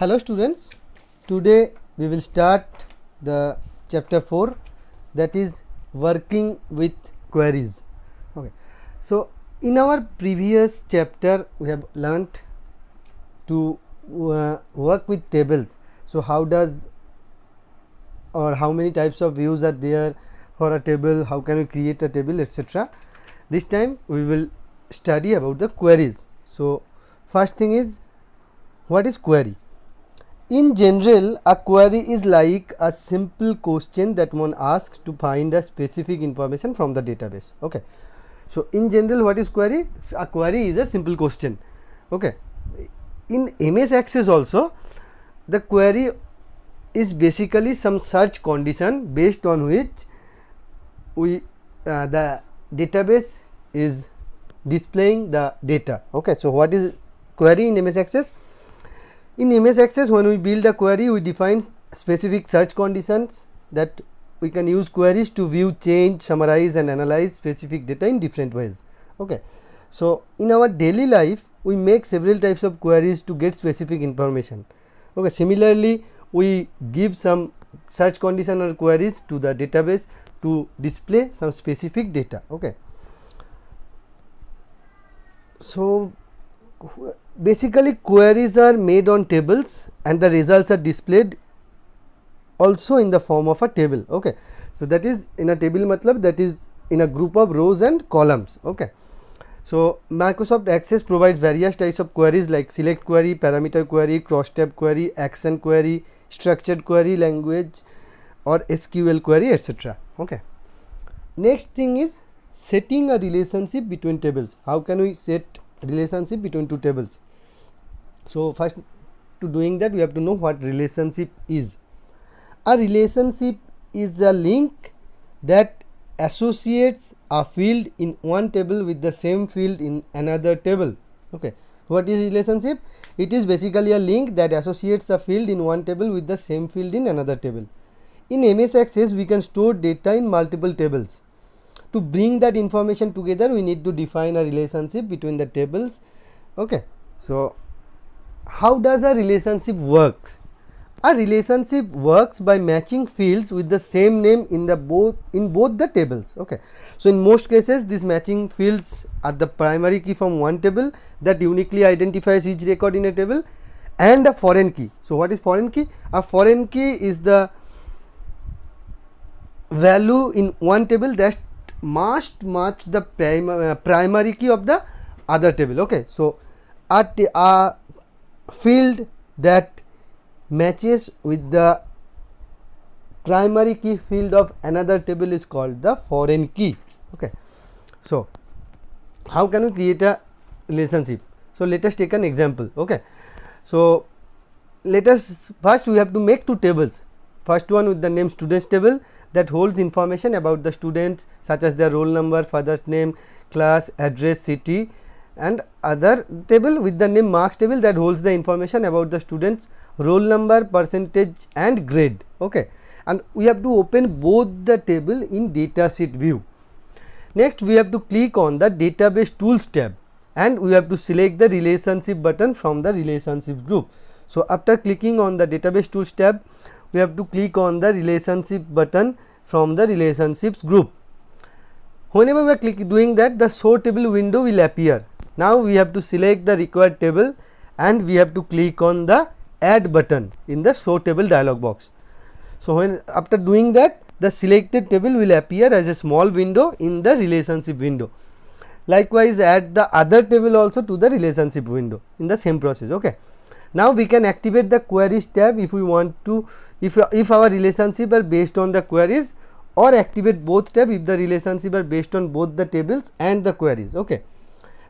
Hello students, today we will start the chapter 4, that is working with queries. Okay, so in our previous chapter we have learnt to work with tables. So how does or how many types of views are there for a table, how can we create a table, etc. This time we will study about the queries. So first thing is, what is query? In general, a query is like a simple question that one asks to find a specific information from the database. Okay. So in general, what is query? So a query is a simple question. Okay. In MS Access also, the query is basically some search condition based on which we the database is displaying the data. Okay. So what is query in MS Access? In MS Access, when we build a query, we define specific search conditions that we can use queries to view, change, summarize and analyze specific data in different ways. Okay. So in our daily life, we make several types of queries to get specific information. Okay. Similarly, we give some search condition or queries to the database to display some specific data. Okay. So basically queries are made on tables and the results are displayed also in the form of a table. Okay. So that is in a table matlab, that is in a group of rows and columns. Okay. So Microsoft Access provides various types of queries like select query, parameter query, cross tab query, action query, structured query, language or SQL query, etc. Okay. Next thing is setting a relationship between tables. How can we set relationship between two tables? So first, to doing that, we have to know what relationship is. A relationship is a link that associates a field in one table with the same field in another table. Okay. What is relationship? It is basically a link that associates a field in one table with the same field in another table. In MS Access, we can store data in multiple tables. To bring that information together, we need to define a relationship between the tables. Okay. So how does a relationship works? A relationship works by matching fields with the same name in both the tables. Okay. So in most cases, these matching fields are the primary key from one table that uniquely identifies each record in a table, and a foreign key. So what is foreign key? A foreign key is the value in one table that must match the primary key of the other table. Okay. So a field that matches with the primary key field of another table is called the foreign key. Okay. So how can we create a relationship? So let us take an example. Okay. So let us first, we have to make two tables. First one with the name students table that holds information about the students such as their roll number, father's name, class, address, city, and other table with the name marks table that holds the information about the students roll number, percentage and grade. Okay. And we have to open both the table in datasheet view. Next, we have to click on the database tools tab and we have to select the relationship button from the relationship group. So after clicking on the database tools tab, we have to click on the relationship button from the relationships group. Whenever we are doing that, the show table window will appear. Now we have to select the required table and we have to click on the add button in the show table dialog box. So when after doing that, the selected table will appear as a small window in the relationship window. Likewise, add the other table also to the relationship window in the same process. Okay. Now we can activate the queries tab if we want to, if our relationship are based on the queries, or activate both tab if the relationship are based on both the tables and the queries. Okay.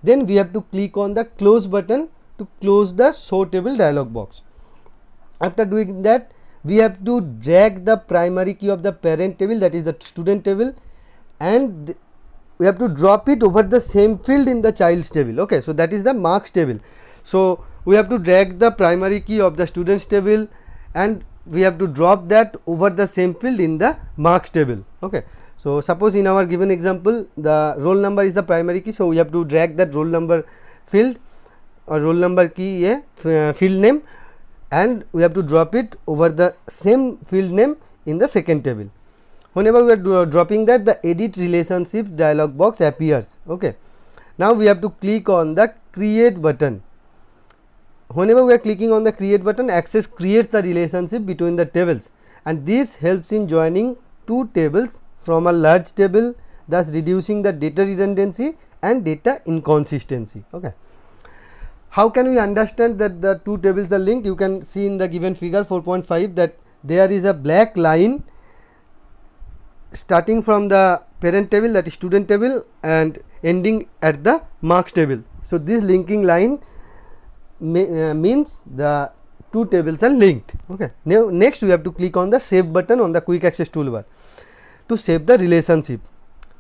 Then we have to click on the close button to close the show table dialog box. After doing that, we have to drag the primary key of the parent table, that is the student table, and we have to drop it over the same field in the child's table. Okay. So that is the marks table. So we have to drag the primary key of the students table and we have to drop that over the same field in the marks table. Okay. So suppose in our given example, the roll number is the primary key, so we have to drag that roll number field or roll number key field name and we have to drop it over the same field name in the second table. Whenever we are dropping that, the edit relationship dialog box appears. Okay. Now we have to click on the create button. Whenever we are clicking on the create button, Access creates the relationship between the tables, and this helps in joining two tables from a large table, thus reducing the data redundancy and data inconsistency. Okay. How can we understand that the two tables are linked? You can see in the given figure 4.5 that there is a black line starting from the parent table, that is student table, and ending at the marks table. So this linking line means the two tables are linked. Okay. Now next we have to click on the save button on the quick access toolbar to save the relationship.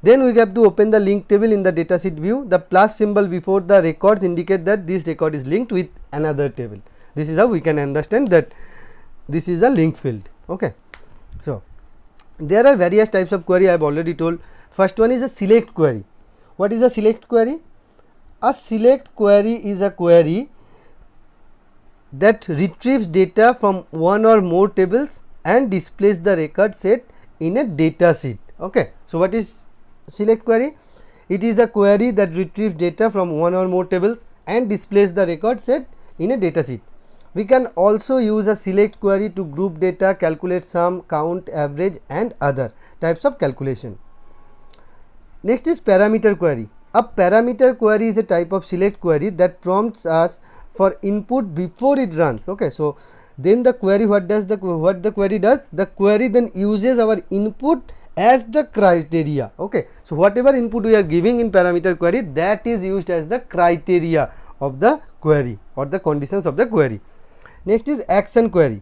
Then we have to open the link table in the datasheet view. The plus symbol before the records indicate that this record is linked with another table. This is how we can understand that this is a link field. Okay. So there are various types of query I have already told. First one is a select query. What is a select query? A select query is a query that retrieves data from one or more tables and displays the record set in a data sheet. Okay. So what is select query? It is a query that retrieves data from one or more tables and displays the record set in a data sheet. We can also use a select query to group data, calculate sum, count, average, and other types of calculation. Next is parameter query. A parameter query is a type of select query that prompts us for input before it runs. Okay. So then the query, what the query does? The query then uses our input as the criteria. Okay. So whatever input we are giving in parameter query, that is used as the criteria of the query or the conditions of the query. Next is action query.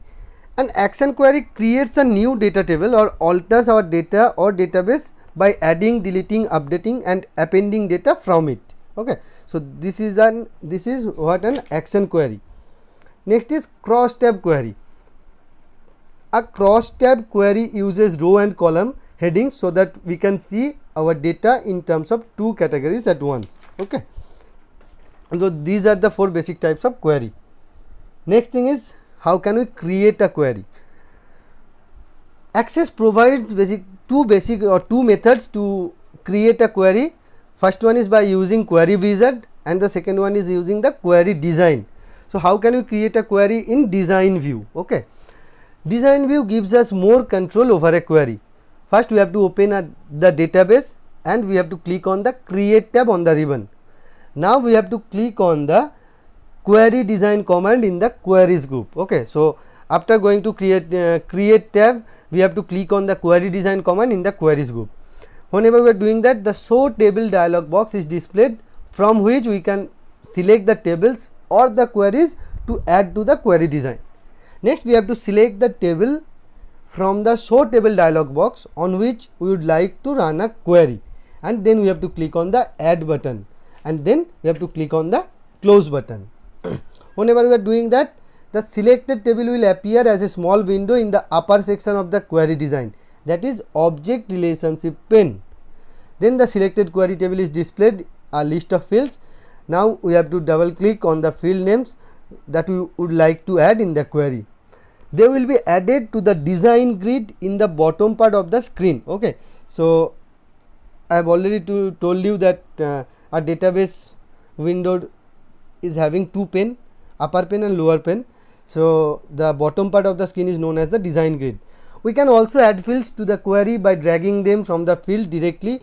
An action query creates a new data table or alters our data or database by adding, deleting, updating, and appending data from it. Okay. So this is what an action query. Next is cross tab query. A cross tab query uses row and column headings so that we can see our data in terms of two categories at once. Okay. So these are the four basic types of query. Next thing is, how can we create a query? Access provides two methods to create a query. First one is by using query wizard and the second one is using the query design. So how can we create a query in design view? Okay. Design view gives us more control over a query. First we have to open the database and we have to click on the create tab on the ribbon. Now we have to click on the query design command in the queries group. Okay. So after going to create tab, we have to click on the query design command in the queries group. Whenever we are doing that, the show table dialog box is displayed, from which we can select the tables or the queries to add to the query design. Next we have to select the table from the show table dialog box on which we would like to run a query, and then we have to click on the add button, and then we have to click on the close button. Whenever we are doing that, the selected table will appear as a small window in the upper section of the query design, that is object relationship pane. Then the selected query table is displayed a list of fields. Now we have to double click on the field names that we would like to add in the query. They will be added to the design grid in the bottom part of the screen. Okay. So I have already told you that a database window is having two pane, upper pane and lower pane. So the bottom part of the screen is known as the design grid. We can also add fields to the query by dragging them from the field directly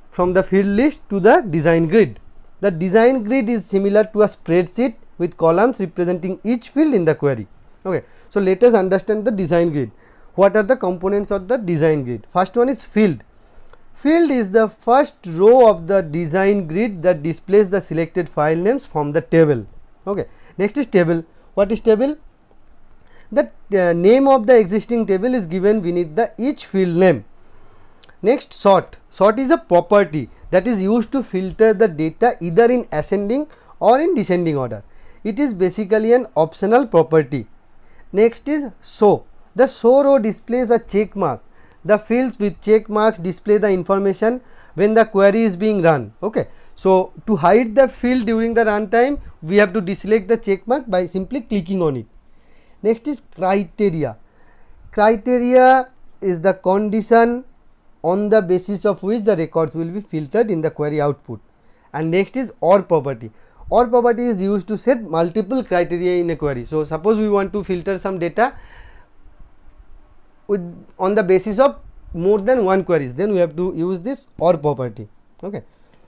from the field list to the design grid. The design grid is similar to a spreadsheet with columns representing each field in the query. Okay. So let us understand the design grid. What are the components of the design grid? First one is field. Field is the first row of the design grid that displays the selected file names from the table. Okay. Next is table. What is table? The name of the existing table is given beneath the each field name. Next, sort. Sort is a property that is used to filter the data either in ascending or in descending order. It is basically an optional property. Next is show. The show row displays a check mark. The fields with check marks display the information when the query is being run. Okay. So to hide the field during the runtime, we have to deselect the check mark by simply clicking on it. Next is criteria. Criteria is the condition on the basis of which the records will be filtered in the query output. And next is OR property. OR property is used to set multiple criteria in a query. So suppose we want to filter some data on the basis of more than one queries, then we have to use this OR property. Okay.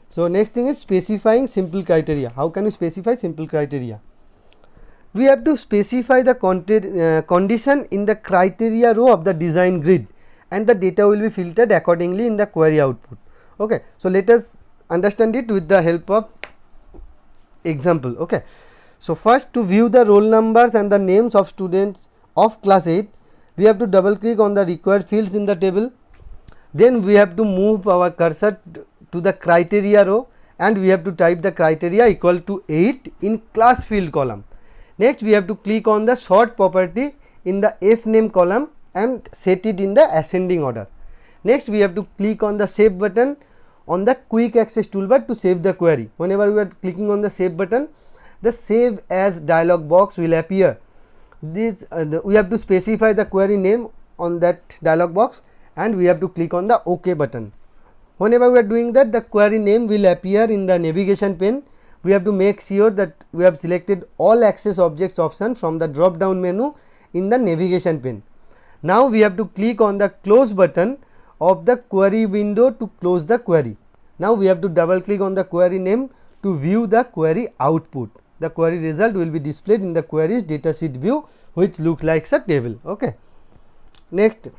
So next thing is specifying simple criteria. How can we specify simple criteria? We have to specify the condition in the criteria row of the design grid, and the data will be filtered accordingly in the query output. Okay. So let us understand it with the help of example. Okay. So first, to view the roll numbers and the names of students of class 8, we have to double click on the required fields in the table. Then we have to move our cursor to the criteria row, and we have to type the criteria equal to 8 in class field column. Next, we have to click on the sort property in the F name column and set it in the ascending order. Next, we have to click on the save button on the quick access toolbar to save the query. Whenever we are clicking on the save button, the save as dialog box will appear. This we have to specify the query name on that dialog box, and we have to click on the OK button. Whenever we are doing that, the query name will appear in the navigation pane. We have to make sure that we have selected all access objects option from the drop down menu in the navigation pane. Now we have to click on the close button of the query window to close the query. Now we have to double click on the query name to view the query output. The query result will be displayed in the queries datasheet view, which look like a table. Okay. Next,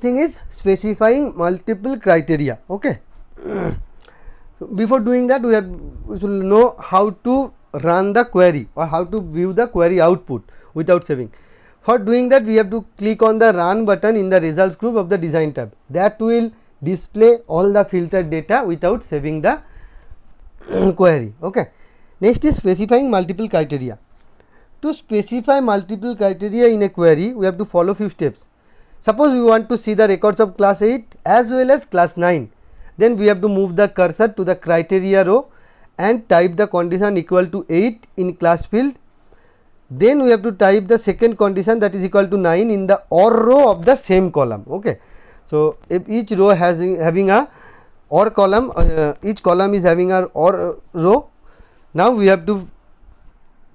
thing is specifying multiple criteria. Okay. Before doing that, we should know how to run the query or how to view the query output without saving. For doing that, we have to click on the run button in the results group of the design tab. That will display all the filtered data without saving the query. Okay. Next is specifying multiple criteria. To specify multiple criteria in a query, we have to follow few steps. Suppose we want to see the records of class 8 as well as class 9, then we have to move the cursor to the criteria row and type the condition equal to 8 in class field. Then we have to type the second condition, that is equal to 9, in the OR row of the same column. Okay. So if each row has having a OR column, each column is having a OR row. Now we have to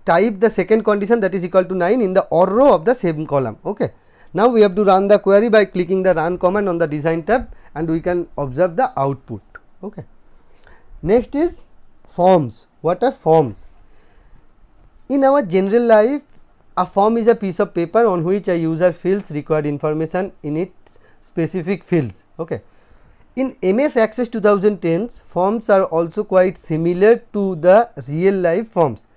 type the second condition, that is equal to 9, in the OR row of the same column. Okay. Now we have to run the query by clicking the run command on the design tab, and we can observe the output. Okay. Next is forms. What are forms? In our general life, a form is a piece of paper on which a user fills required information in its specific fields. Okay. In MS Access 2010s, forms are also quite similar to the real life forms.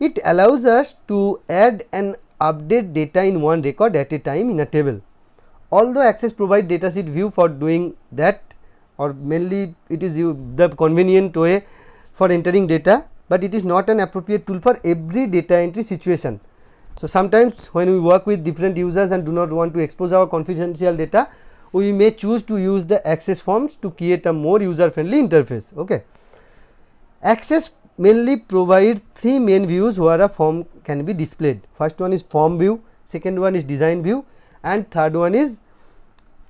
It allows us to add and update data in one record at a time in a table. Although Access provides datasheet view for doing that, or mainly it is the convenient way for entering data, but it is not an appropriate tool for every data entry situation. So sometimes when we work with different users and do not want to expose our confidential data, we may choose to use the Access forms to create a more user friendly interface. Okay. Access mainly provides three main views where a form can be displayed. First one is form view, second one is design view, and third one is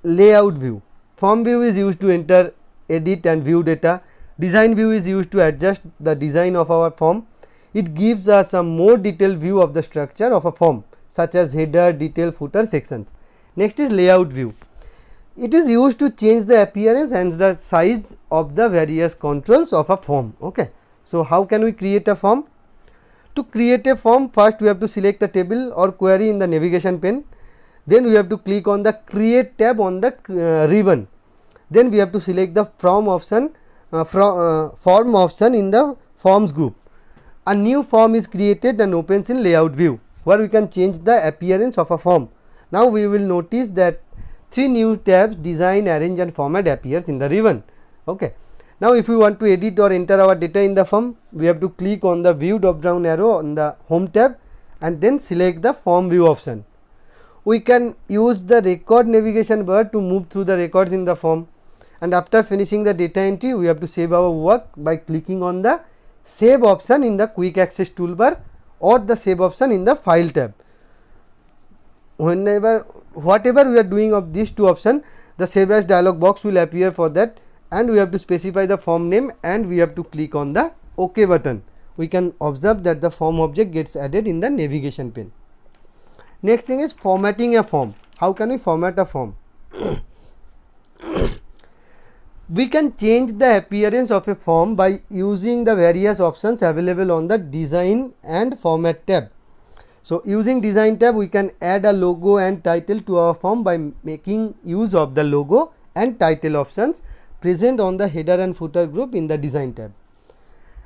layout view. Form view is used to enter, edit and view data. Design view is used to adjust the design of our form. It gives us a more detailed view of the structure of a form, such as header, detail, footer, sections. Next is layout view. It is used to change the appearance and the size of the various controls of a form. Okay. So how can we create a form? To create a form, first we have to select a table or query in the navigation pane. Then we have to click on the create tab on the ribbon. Then we have to select the form option in the forms group. A new form is created and opens in layout view, where we can change the appearance of a form. Now we will notice that three new tabs, design, arrange and format, appears in the ribbon. Okay. Now if we want to edit or enter our data in the form, we have to click on the view drop down arrow on the home tab and then select the form view option. We can use the record navigation bar to move through the records in the form, and after finishing the data entry, we have to save our work by clicking on the save option in the quick access toolbar or the save option in the file tab. Whatever we are doing of these two options, the save as dialog box will appear for that, and we have to specify the form name and we have to click on the OK button. We can observe that the form object gets added in the navigation pane. Next thing is formatting a form. How can we format a form? We can change the appearance of a form by using the various options available on the design and format tab. So, using design tab, we can add a logo and title to our form by making use of the logo and title options present on the header and footer group in the design tab.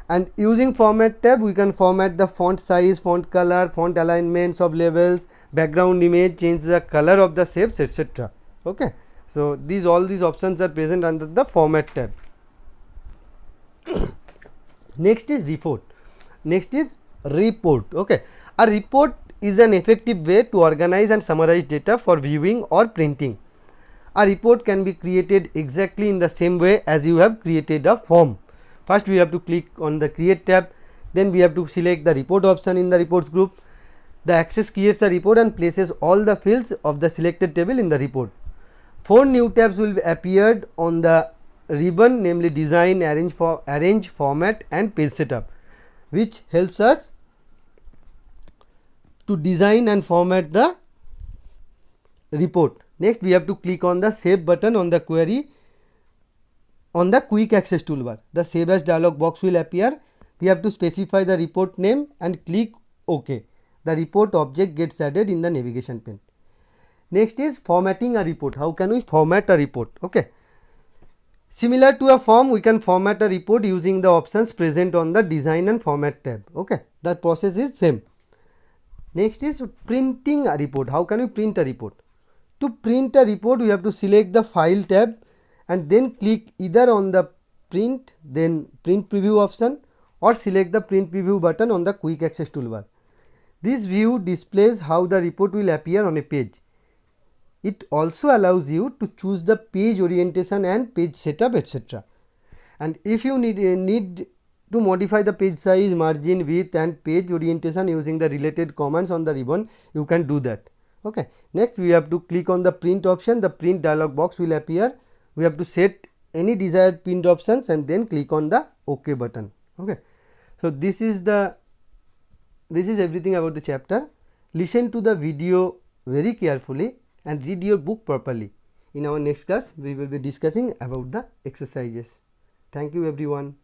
And using format tab, we can format the font size, font color, font alignments of labels, background image, change the color of the shapes, etc. Okay. So, all these options are present under the format tab. Next is report. Okay. A report is an effective way to organize and summarize data for viewing or printing. A report can be created exactly in the same way as you have created a form. First we have to click on the create tab, then we have to select the report option in the reports group. The access creates a report and places all the fields of the selected table in the report. 4 new tabs will be appeared on the ribbon, namely design, arrange, format and page setup, which helps us to design and format the report. Next we have to click on the save button on the query on the quick access toolbar. The save as dialog box will appear. We have to specify the report name and click OK. The report object gets added in the navigation pane. Next is formatting a report. How can we format a report? Okay. Similar to a form, we can format a report using the options present on the design and format tab. Okay. The process is same. Next is printing a report. How can we print a report? To print a report, we have to select the file tab and then click either on the print, then print preview option, or select the print preview button on the quick access toolbar. This view displays how the report will appear on a page. It also allows you to choose the page orientation and page setup, etc. And if you need to modify the page size, margin, width and page orientation using the related commands on the ribbon, you can do that. Okay. Next we have to click on the print option. The print dialog box will appear. We have to set any desired print options and then click on the OK button. Okay. So, this is everything about the chapter. Listen to the video very carefully and read your book properly. In our next class, we will be discussing about the exercises. Thank you everyone.